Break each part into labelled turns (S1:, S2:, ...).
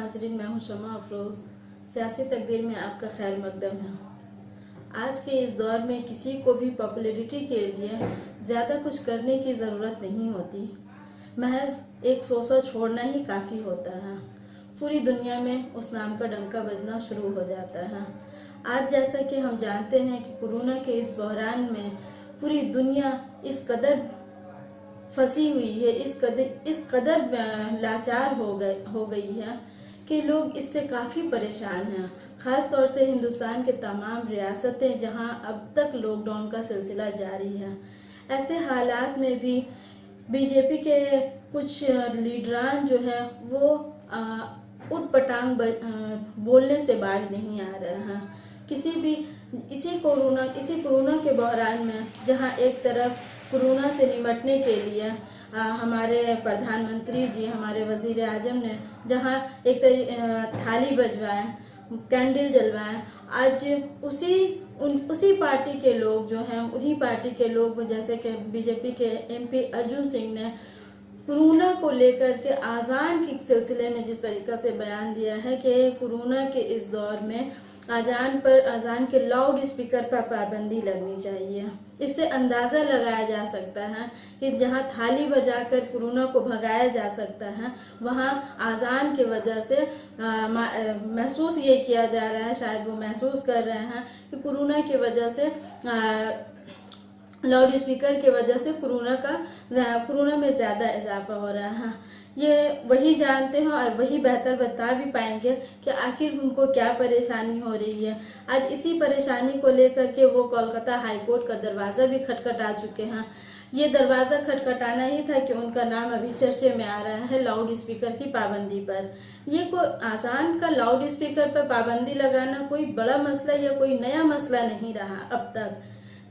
S1: नाजरीन, मैं हूं शमा अफरोज़। सियासी तकदीर में आपका खैर मकदम है। आज के इस दौर में किसी को भी पॉपुलैरिटी के लिए ज़्यादा कुछ करने की ज़रूरत नहीं होती। महज एक सोसा छोड़ना ही काफ़ी होता है। पूरी दुनिया में उस नाम का डंका बजना शुरू हो जाता है। आज जैसा कि हम जानते हैं कि कोरोना के इस बहरान में पूरी दुनिया इस कदर फंसी हुई है, इस कदर लाचार हो गई है कि लोग इससे काफ़ी परेशान हैं। ख़ास तौर से हिंदुस्तान के तमाम रियासतें जहां अब तक लॉकडाउन का सिलसिला जारी है। ऐसे हालात में भी बीजेपी के कुछ लीडरान जो है वो उठ पटांग बोलने से बाज नहीं आ रहे हैं। किसी भी इसी कोरोना के बहरान में जहां एक तरफ कोरोना से निपटने के लिए हमारे प्रधानमंत्री जी, हमारे वजीर आजम ने जहां एक थाली बजवाए, कैंडल जलवाए, आज उसी पार्टी के लोग जो हैं, उन्हीं पार्टी के लोग जैसे कि बीजेपी के एमपी अर्जुन सिंह ने कोरोना को लेकर के आज़ान के सिलसिले में जिस तरीका से बयान दिया है कि कोरोना के इस दौर में अजान के लाउड स्पीकर पर पाबंदी लगनी चाहिए। इससे अंदाज़ा लगाया जा सकता है कि जहां थाली बजाकर कोरोना को भगाया जा सकता है, वहां आज़ान की वजह से महसूस ये किया जा रहा है, शायद वो महसूस कर रहे हैं कि कोरोना की वजह से लाउड स्पीकर की वजह से कोरोना में ज़्यादा इजाफा हो रहा है। ये वही जानते हैं और वही बेहतर बता भी पाएंगे कि आखिर उनको क्या परेशानी हो रही है। आज इसी परेशानी को लेकर के वो कोलकाता हाई कोर्ट का दरवाज़ा भी खटखटा चुके हैं। ये दरवाज़ा खटखटाना ही था कि उनका नाम अभी चर्चे में आ रहा है लाउड स्पीकर की पाबंदी पर। ये कोई आसान का लाउड स्पीकर पर पाबंदी लगाना कोई बड़ा मसला या कोई नया मसला नहीं रहा अब तक।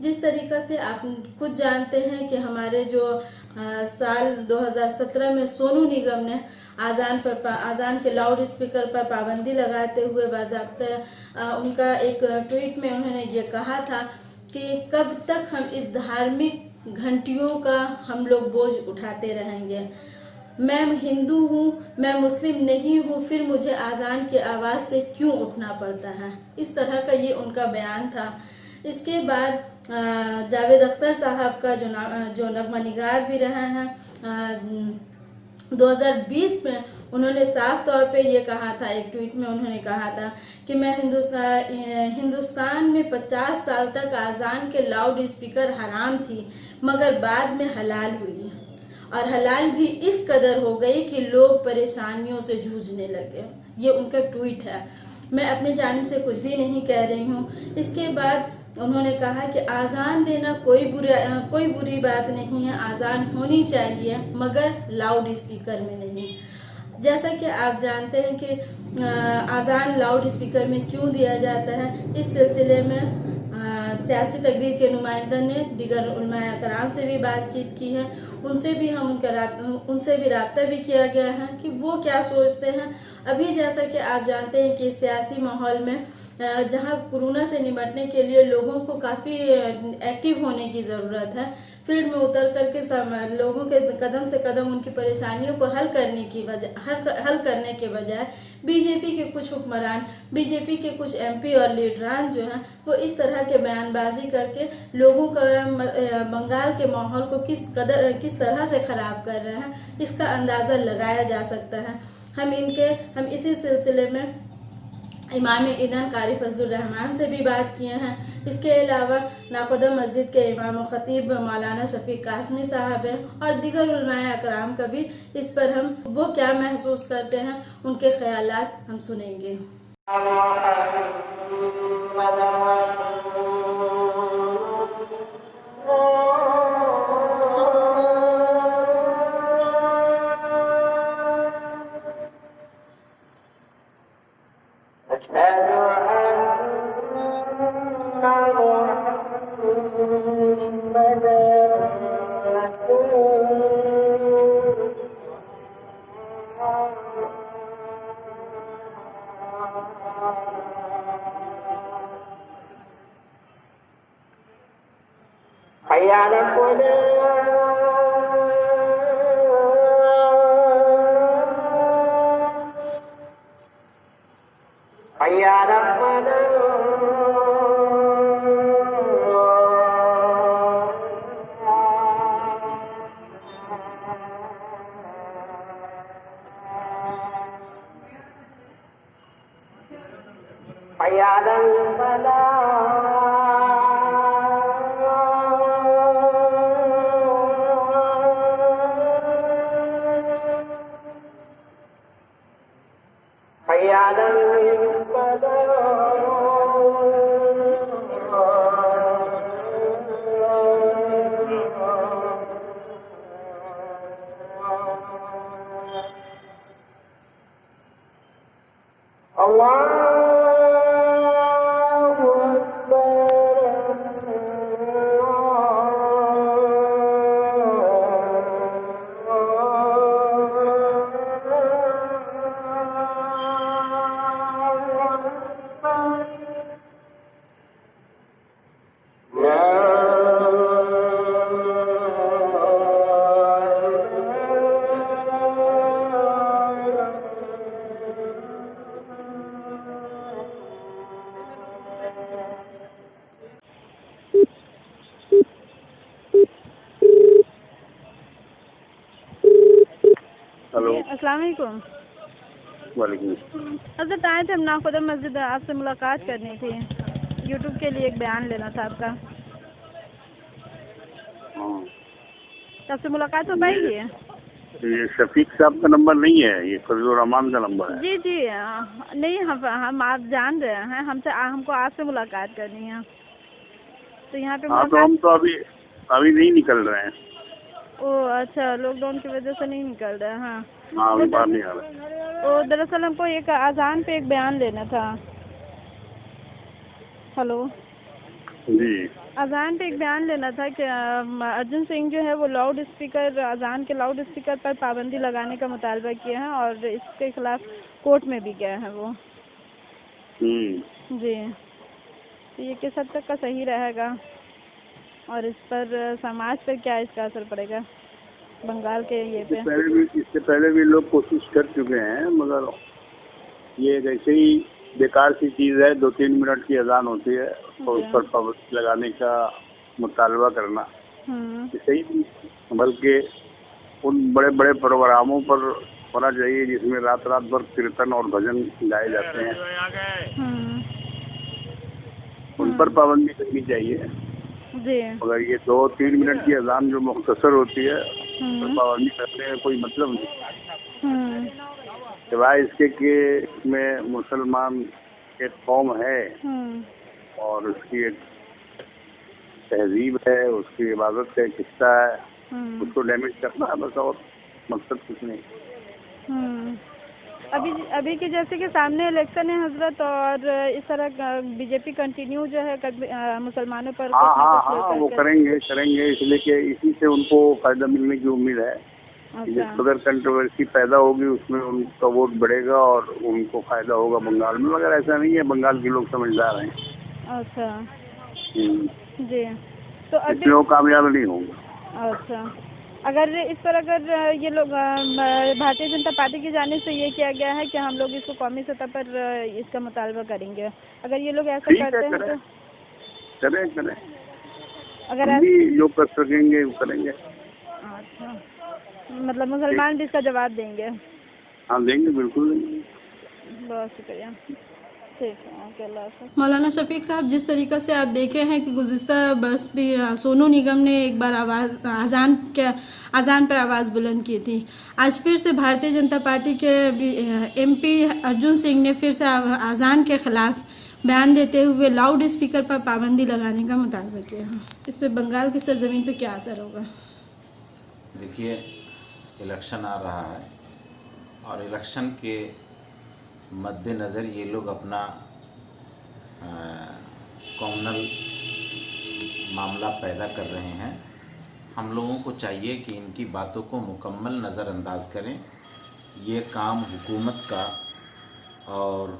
S1: जिस तरीका से आप खुद जानते हैं कि हमारे जो साल 2017 में सोनू निगम ने आज़ान के लाउड स्पीकर पर पाबंदी लगाते हुए बाज़ाब्ता उनका एक ट्वीट में उन्होंने ये कहा था कि कब तक हम इस धार्मिक घंटियों का हम लोग बोझ उठाते रहेंगे। मैं हिंदू हूँ, मैं मुस्लिम नहीं हूँ, फिर मुझे आज़ान की आवाज़ से क्यों उठना पड़ता है। इस तरह का ये उनका बयान था। इसके बाद जावेद अख्तर साहब का जो नगमा निगार भी रहे हैं, 2020 में उन्होंने साफ तौर पे ये कहा था, एक ट्वीट में उन्होंने कहा था कि मैं हिंदुस्तान में 50 साल तक आज़ान के लाउड स्पीकर हराम थी, मगर बाद में हलाल हुई और हलाल भी इस कदर हो गई कि लोग परेशानियों से जूझने लगे। ये उनका ट्वीट है। मैं अपनी जानिब से कुछ भी नहीं कह रही हूँ। इसके बाद उन्होंने कहा कि आज़ान देना कोई बुरी बात नहीं है, आज़ान होनी चाहिए मगर लाउड स्पीकर में नहीं। जैसा कि आप जानते हैं कि आज़ान लाउड स्पीकर में क्यों दिया जाता है, इस सिलसिले में सियासी तकदीर के नुमाइंदों ने दीगर उलमाए कराम से भी बातचीत की है। उनसे भी राब्ता भी किया गया है कि वो क्या सोचते हैं। अभी जैसा कि आप जानते हैं कि सियासी माहौल में जहां कोरोना से निपटने के लिए लोगों को काफ़ी एक्टिव होने की ज़रूरत है, फील्ड में उतर करके लोगों के कदम से कदम उनकी परेशानियों को हल करने के बजाय बीजेपी के कुछ हुक्मरान, बीजेपी के कुछ एमपी और लीडरान जो हैं वो इस तरह के बयानबाजी करके लोगों का बंगाल के माहौल को किस तरह से ख़राब कर रहे हैं, इसका अंदाज़ा लगाया जा सकता है। हम इसी सिलसिले में इमाम ईदन कारी फजलुर रहमान से भी बात किए हैं। इसके अलावा नाकोदा मस्जिद के इमाम खतीब मौलाना शफीक कासमी साहब हैं और दीगर उलमाए अकराम का भी इस पर हम वो क्या महसूस करते हैं, उनके ख्यालात हम सुनेंगे।
S2: हेलो।
S3: अस्सलाम वालेकुम।
S2: वालेकुम।
S3: हज़रत आए थे हम नाखुदा मस्जिद, आपसे मुलाकात करनी थी। यूट्यूब के लिए एक बयान लेना था आपका।
S2: हाँ,
S3: आपसे मुलाकात हो पाएगी?
S2: ये शफीक साहब का नंबर नहीं है, ये फजलुर रहमान का नंबर है।
S3: जी जी, नहीं हम आप जान रहे हैं, हमको आपसे मुलाकात करनी है, तो यहाँ पे
S2: हाँ, तो
S3: मुलाकात।
S2: हम तो अभी नहीं निकल रहे हैं।
S3: ओह अच्छा, लॉकडाउन की वजह से नहीं निकल रहे हैं। हाँ,
S2: हाँ, अभी बाहर नहीं आ रहे।
S3: दरअसल हमको एक अजान पे एक बयान लेना था। हेलो।
S2: जी।
S3: अजान पे एक बयान लेना था कि अर्जुन सिंह जो है वो लाउड स्पीकर, अजान के लाउड स्पीकर पर पाबंदी लगाने का मुतालबा किया है और इसके खिलाफ कोर्ट में भी गया है वो। जी, तो ये किस हद तक का सही रहेगा और इस पर समाज पर क्या इसका असर पड़ेगा बंगाल के ये पे?
S2: इससे पहले भी लोग कोशिश कर चुके हैं, मगर ये एक ऐसे ही बेकार सी चीज़ है। 2-3 मिनट की अजान होती है और उस पर पाबंदी लगाने का मुतालबा करना ये सही नहीं, बल्कि उन बड़े बड़े प्रोग्रामों पर होना चाहिए जिसमें रात रात भर कीर्तन और भजन गाए जाते हैं, उन पर पाबंदी करनी चाहिए।
S3: जी।
S2: मगर ये 2-3 मिनट की अजान जो मुख्तसर होती है उस पर पाबंदी करने का कोई मतलब नहीं, सिवाय इसके कि इसमें मुसलमान एक कौम है और उसकी एक तहजीब है, उसकी इबादत का एक हिस्सा है, उसको डैमेज करना है बस, और मकसद कुछ नहीं।
S3: अभी के जैसे कि सामने इलेक्शन है हजरत, और इस तरह बीजेपी कंटिन्यू जो है मुसलमानों पर
S2: हाँ, वो करेंगे इसलिए कि इसी से उनको फायदा मिलने की उम्मीद है। जिस कदर कंट्रोवर्सी पैदा होगी उसमें उनका वोट बढ़ेगा और उनको फायदा होगा बंगाल में, मगर ऐसा नहीं है, बंगाल के लोग समझदार हैं।
S3: अच्छा जी, तो
S2: इसमें वो कामयाब नहीं होंगे।
S3: अच्छा, अगर इस पर अगर ये लोग भारतीय जनता पार्टी की जानिब से ये किया गया है कि हम लोग इसको कौमी सतह पर इसका मुतालबा करेंगे, अगर ये लोग ऐसा करते हैं तो
S2: करें
S3: अगर
S2: जो कर सकेंगे वो करेंगे।
S3: अच्छा, मतलब मुसलमान भी इसका जवाब देंगे?
S2: हाँ, देंगे, बिल्कुल देंगे।
S3: बहुत शुक्रिया। ठीक है,
S1: मौलाना शफीक साहब, जिस तरीक़े से आप देखे हैं कि गुज़िस्ता बरस भी सोनू निगम ने एक बार अजान पर आवाज़ बुलंद की थी, आज फिर से भारतीय जनता पार्टी के एमपी अर्जुन सिंह ने फिर से अजान के ख़िलाफ़ बयान देते हुए लाउड स्पीकर पर पाबंदी लगाने का मुतालबा किया है। इस पर बंगाल की सरजमीन पर क्या असर होगा?
S4: देखिए, इलेक्शन आ रहा है और इलेक्शन के मद्देनज़र ये लोग अपना कॉमनल मामला पैदा कर रहे हैं। हम लोगों को चाहिए कि इनकी बातों को मुकम्मल नज़रअंदाज करें। ये काम हुकूमत का और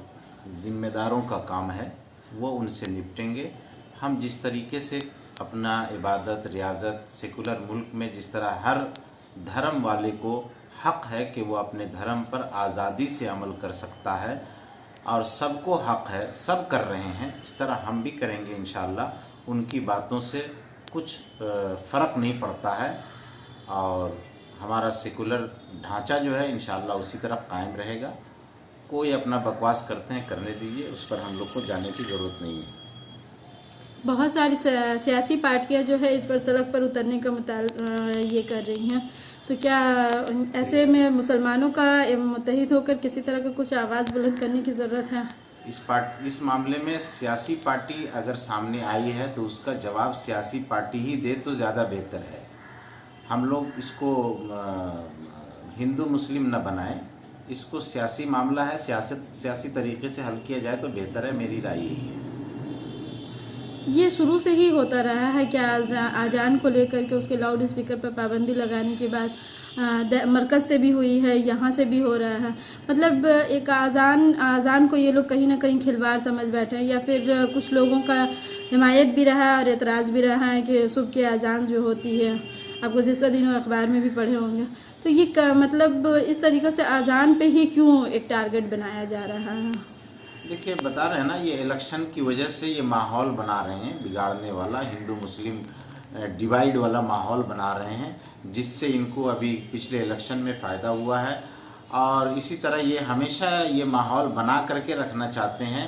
S4: ज़िम्मेदारों का काम है, वो उनसे निपटेंगे। हम जिस तरीके से अपना इबादत, रियाजत, सेकुलर मुल्क में जिस तरह हर धर्म वाले को हक़ है कि वो अपने धर्म पर आज़ादी से अमल कर सकता है और सबको हक़ है, सब कर रहे हैं, इस तरह हम भी करेंगे इंशाअल्लाह। उनकी बातों से कुछ फ़र्क नहीं पड़ता है और हमारा सेकुलर ढांचा जो है इंशाअल्लाह उसी तरह कायम रहेगा। कोई अपना बकवास करते हैं, करने दीजिए, उस पर हम लोग को जाने की ज़रूरत नहीं है।
S1: बहुत सारी सियासी पार्टियां जो है इस पर सड़क पर उतरने का ये कर रही हैं, तो क्या ऐसे में मुसलमानों का मुत्तहिद होकर किसी तरह का कुछ आवाज़ बुलंद करने की ज़रूरत है?
S4: इस मामले में सियासी पार्टी अगर सामने आई है तो उसका जवाब सियासी पार्टी ही दे तो ज़्यादा बेहतर है। हम लोग इसको हिंदू मुस्लिम न बनाएं, इसको सियासी मामला है, सियासी तरीके से हल किया जाए तो बेहतर है, मेरी राय यही है।
S1: ये शुरू से ही होता रहा है क्या? आजान को लेकर के उसके लाउड स्पीकर पर पाबंदी लगाने की बात मरकज़ से भी हुई है, यहाँ से भी हो रहा है। मतलब एक आज़ान को ये लोग कहीं ना कहीं खिलवाड़ समझ बैठे हैं, या फिर कुछ लोगों का हिमायत भी रहा है और एतराज़ भी रहा है कि सुबह की आज़ान जो होती है, आप गुज़िश्ता दिनों अखबार में भी पढ़े होंगे, तो ये मतलब इस तरीक़े से आज़ान पे ही क्यों एक टारगेट बनाया जा रहा है?
S4: देखिए, बता रहे हैं ना, ये इलेक्शन की वजह से ये माहौल बना रहे हैं बिगाड़ने वाला, हिंदू मुस्लिम डिवाइड वाला माहौल बना रहे हैं, जिससे इनको अभी पिछले इलेक्शन में फ़ायदा हुआ है। और इसी तरह ये हमेशा ये माहौल बना करके रखना चाहते हैं,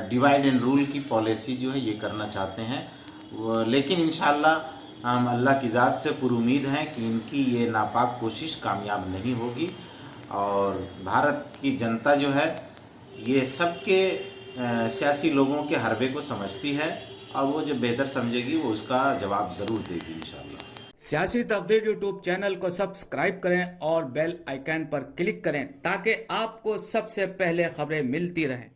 S4: डिवाइड एंड रूल की पॉलिसी जो है ये करना चाहते हैं। लेकिन इंशाअल्लाह हम अल्लाह की ज़ात से पुरुमीद हैं कि इनकी ये नापाक कोशिश कामयाब नहीं होगी, और भारत की जनता जो है ये सबके सियासी लोगों के हरबे को समझती है, और वो जो बेहतर समझेगी वो उसका जवाब ज़रूर देगी इंशाअल्लाह।
S5: सियासी तकदीर यूट्यूब चैनल को सब्सक्राइब करें और बेल आइकन पर क्लिक करें ताकि आपको सबसे पहले खबरें मिलती रहें।